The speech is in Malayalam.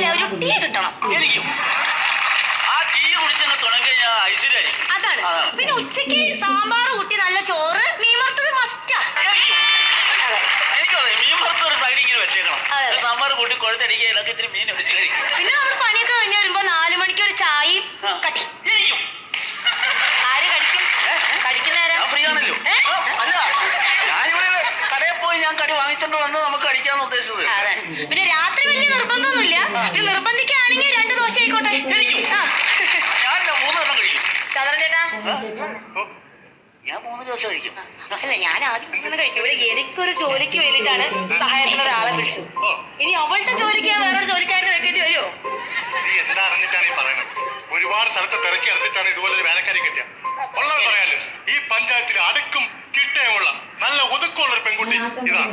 കാപ്പിയില്ല, ഒരു ടീ കിട്ടണം. എനിക്കും ആ ടീ കുടിച്ചെന്നെ തുടങ്ങി ഞാൻ ഐശ്വര്യായിരിക്കും. അതാണ്. പിന്നെ ഉച്ചയ്ക്ക് സാമ്പാർ കൂട്ടി നല്ല ചോറ്, മീൻ വറുത്തത് മസ്റ്റാ. എനിക്കറിയാം, മീൻ വറുത്ത ഒരു സൈഡ് ഇങ്ങനെ വെച്ചേക്കണം. സാമ്പാർ കൂട്ടി കൊഴുത്തടിക്കുക, ഇതൊക്കെ ഇത്തിരി മീൻ എടുത്ത് കഴിക്കും. പിന്നെ നമ്മൾ പണിയൊക്കെ കഴിഞ്ഞ് വരുമ്പോ 4 മണിക്ക് ഒരു ചായയും കടി. എനിക്കും. ആര് കടിക്കും? കടിക്കുന്നേരം ഞാൻ ഫ്രീ ആണല്ലോ. അല്ല, ഞാനിവിടെ കടയിൽ പോയി ഞാൻ കടി വാങ്ങിച്ചോണ്ട് വന്ന് നമുക്ക് കഴിക്കാന്ന് ഉദ്ദേശിച്ചത്. പിന്നെ രാത്രി വലിയ നിർബന്ധമൊന്നുമില്ല. നിർബന്ധിക്കുകയാണെങ്കിൽ 2 ദോശ ആയിക്കോട്ടെ. ഞാൻ 3 എണ്ണം കഴിക്കും. ചന്ദ്രൻ ചേട്ടാ, ഞാൻ 3 ദിവസം കഴിക്കും. അല്ല, ഞാൻ ആദ്യം ഇങ്ങനെ കഴിക്കും. ഇവിടെ എനിക്കൊരു ജോലിക്ക് വേണ്ടിയിട്ടാണ് സഹായത്തിന് ഒരാളെ വിളിച്ചു. ഇനി അവളുടെ ജോലിക്ക് വേറൊരു ജോലിക്കാരനെ വെക്കേണ്ടി വരുമോ? നീ എന്താ അറിഞ്ഞിട്ടാണ് ഈ പറയുന്നത്? ഒരുപാട് സ്ഥലത്ത് തിരക്കി അറിഞ്ഞിട്ടാണ് ഇതുപോലെ വേലക്കാരി കിട്ടിയ. ഉള്ളത് പറയാലോ, ഈ പഞ്ചായത്തിൽ അടുക്കും ചിട്ടയുമുള്ള നല്ല ഒതുക്കമുള്ള ഒരു പെൺകുട്ടി ഇതാണ്.